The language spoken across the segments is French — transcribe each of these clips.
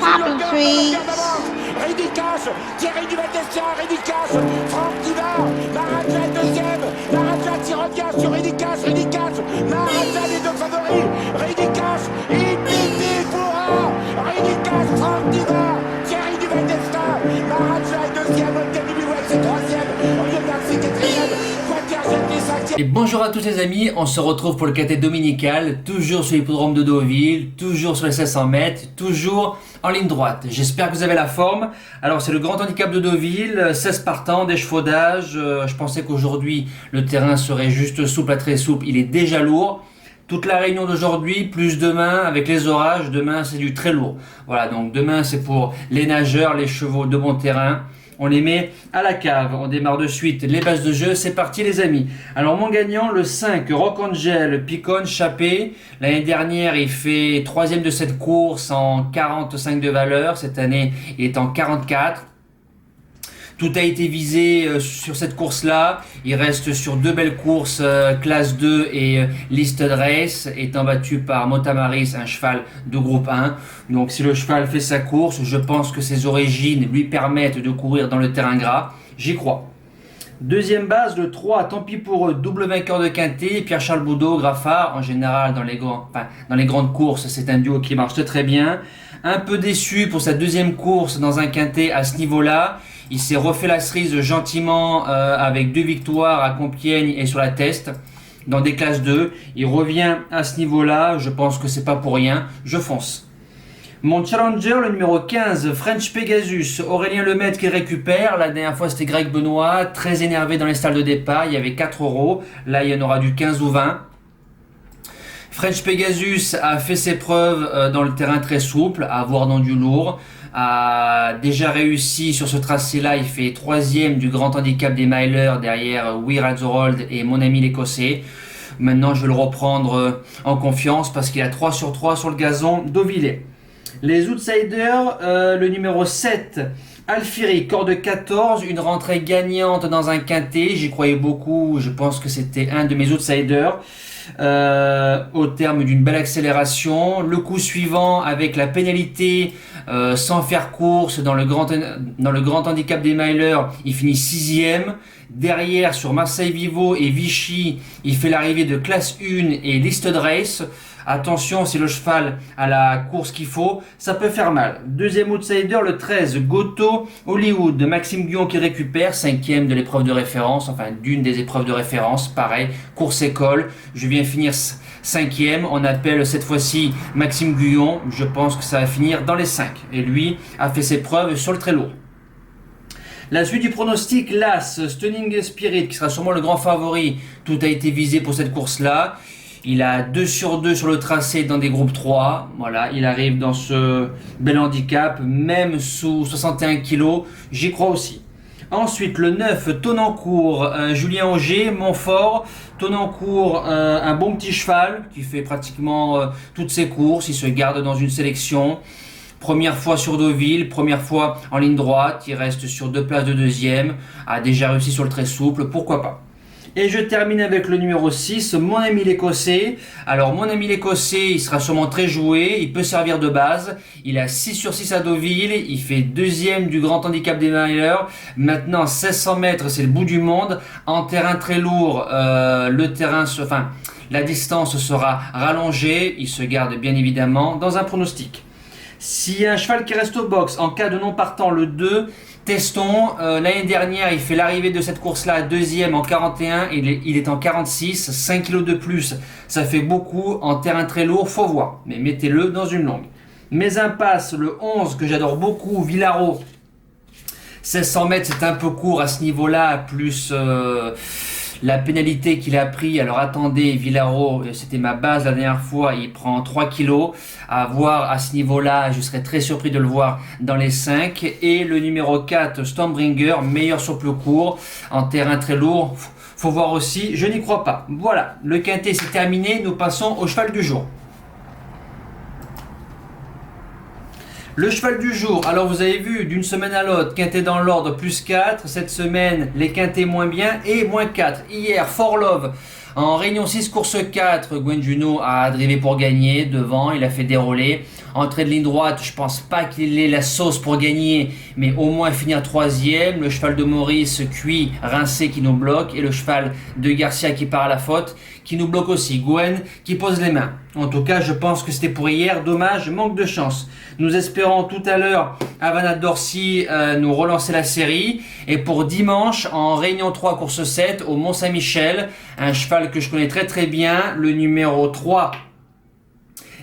Popping trees. Ridicache, Thierry Duval-Destia, Ridicache, Franck Diva, Maharaja deuxième, Maharaja qui revient sur Ridicache, Maharaja les deux favoris, Ridicache, Infinity Foura, Ridicache, Franck Diva, Thierry Duval-Destia, Maharaja est deuxième, Olga Bilouette c'est troisième, Oriol Garcia quatrième, Quatergenti cinquième. Et bonjour à tous les amis, on se retrouve pour le KT dominical, toujours sur l'hippodrome de Deauville, toujours sur les 700 mètres, toujours en ligne droite. J'espère que vous avez la forme. Alors c'est le grand handicap de Deauville, 16 partants, d'échafaudage. Je pensais qu'aujourd'hui le terrain serait juste souple à très souple, il est déjà lourd. Toute la réunion d'aujourd'hui, plus demain avec les orages, demain c'est du très lourd. Voilà, donc demain c'est pour les nageurs, les chevaux de bon terrain. On les met à la cave. On démarre de suite les bases de jeu. C'est parti les amis. Alors mon gagnant, le 5, Rock Angel, Picon, Chappé. L'année dernière, il fait 3e de cette course en 45 de valeur. Cette année, il est en 44. Tout a été visé sur cette course-là. Il reste sur deux belles courses, classe 2 et Listed Race, étant battu par Motamaris, un cheval de groupe 1. Donc si le cheval fait sa course, je pense que ses origines lui permettent de courir dans le terrain gras. J'y crois. Deuxième base, le 3, tant pis pour eux, double vainqueur de Quintet, Pierre-Charles Boudot, Graffard. En général, dans les grandes courses, c'est un duo qui marche très bien. Un peu déçu pour sa deuxième course dans un Quintet à ce niveau-là. Il s'est refait la cerise gentiment avec 2 victoires à Compiègne et sur la Teste dans des classes 2. Il revient à ce niveau-là, je pense que c'est pas pour rien, je fonce. Mon challenger, le numéro 15, French Pegasus, Aurélien Lemaitre qui récupère. La dernière fois c'était Greg Benoît, très énervé dans les stalles de départ, il y avait 4 €, là il y en aura du 15 ou 20. French Pegasus a fait ses preuves dans le terrain très souple, à avoir dans du lourd, a déjà réussi sur ce tracé-là, il fait 3e du grand handicap des milers derrière Weir Harold et mon ami l'Écossais. Maintenant je vais le reprendre en confiance parce qu'il a 3 sur 3 sur le gazon d'Auvillers. Les outsiders, le numéro 7, Alfiri, corde 14, une rentrée gagnante dans un quintet, j'y croyais beaucoup, je pense que c'était un de mes outsiders. Au terme d'une belle accélération, le coup suivant avec la pénalité sans faire course dans le grand handicap des milers, il finit 6e. Derrière sur Marseille Vivo et Vichy, il fait l'arrivée de classe 1 et Listed Race. Attention, si le cheval a la course qu'il faut, ça peut faire mal. Deuxième outsider, le 13, Goto Hollywood, Maxime Guyon qui récupère, 5e de l'épreuve de référence, enfin d'une des épreuves de référence, pareil, course école. Je viens finir 5e, on appelle cette fois-ci Maxime Guyon, je pense que ça va finir dans les 5. Et lui a fait ses preuves sur le très lourd. La suite du pronostic, l'As, Stunning Spirit, qui sera sûrement le grand favori. Tout a été visé pour cette course-là. Il a 2 sur 2 sur le tracé dans des groupes 3. Voilà, il arrive dans ce bel handicap, même sous 61 kg. J'y crois aussi. Ensuite, le 9, Tonnancourt, Julien Auger, Montfort. Tonnancourt, un bon petit cheval qui fait pratiquement toutes ses courses. Il se garde dans une sélection. Première fois sur Deauville, première fois en ligne droite. Il reste sur 2 places de deuxième. A déjà réussi sur le très souple, pourquoi pas. Et je termine avec le numéro 6, mon ami l'Écossais. Alors mon ami l'Écossais, il sera sûrement très joué, il peut servir de base. Il a 6 sur 6 à Deauville, il fait 2e du grand handicap des milers. Maintenant 1600 mètres, c'est le bout du monde. En terrain très lourd, la distance sera rallongée. Il se garde bien évidemment dans un pronostic. S'il y a un cheval qui reste au box, en cas de non partant, le 2, Teston, l'année dernière, il fait l'arrivée de cette course-là à 2e en 41, il est en 46, 5 kg de plus, ça fait beaucoup, en terrain très lourd, faut voir, mais mettez-le dans une longue. Mes impasses, le 11 que j'adore beaucoup, Villaro, 1600 mètres, c'est un peu court à ce niveau-là, plus la pénalité qu'il a pris. Alors attendez, Villaro, c'était ma base la dernière fois, il prend 3 kilos. À voir à ce niveau-là, je serais très surpris de le voir dans les 5. Et le numéro 4, Stormbringer, meilleur sur le court, en terrain très lourd. Faut voir aussi, je n'y crois pas. Voilà, le quintet c'est terminé, nous passons au cheval du jour. Le cheval du jour, alors vous avez vu d'une semaine à l'autre, quintet dans l'ordre plus 4, cette semaine les quintets moins bien et moins 4. Hier, For Love En réunion 6, course 4, Gwen Juno a drivé pour gagner devant, il a fait dérouler. Entrée de ligne droite, je pense pas qu'il ait la sauce pour gagner, mais au moins finir troisième. Le cheval de Maurice cuit, rincé qui nous bloque, et le cheval de Garcia qui part à la faute, qui nous bloque aussi. Gwen qui pose les mains. En tout cas, je pense que c'était pour hier. Dommage, manque de chance. Nous espérons tout à l'heure Havana Dorcy nous relancer la série. Et pour dimanche, en réunion 3, course 7, au Mont-Saint-Michel, un cheval que je connais très très bien, le numéro 3,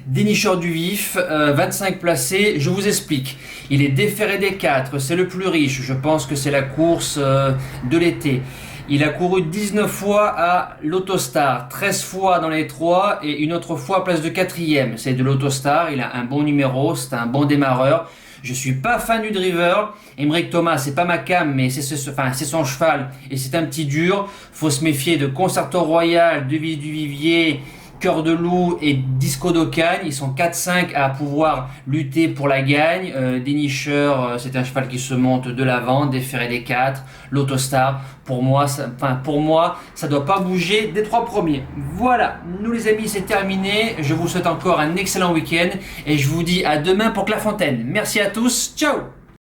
Dénicheur du Vif, 25 placés, je vous explique. Il est déféré des 4, c'est le plus riche, je pense que c'est la course de l'été. Il a couru 19 fois à l'Autostar, 13 fois dans les 3 et une autre fois à place de 4e. C'est de l'Autostar, il a un bon numéro, c'est un bon démarreur. Je suis pas fan du driver. Émeric Thomas, c'est pas ma cam, mais c'est son cheval et c'est un petit dur. Faut se méfier de Concerto Royal, Devise du Vivier, Cœur de Loup et Disco d'Ocagne. Ils sont 4-5 à pouvoir lutter pour la gagne. Dénicheur, c'est un cheval qui se monte de l'avant, déféré des 4. L'Autostar, pour moi, ça doit pas bouger des 3 premiers. Voilà, nous les amis, c'est terminé. Je vous souhaite encore un excellent week-end et je vous dis à demain pour Clairefontaine. Merci à tous, ciao!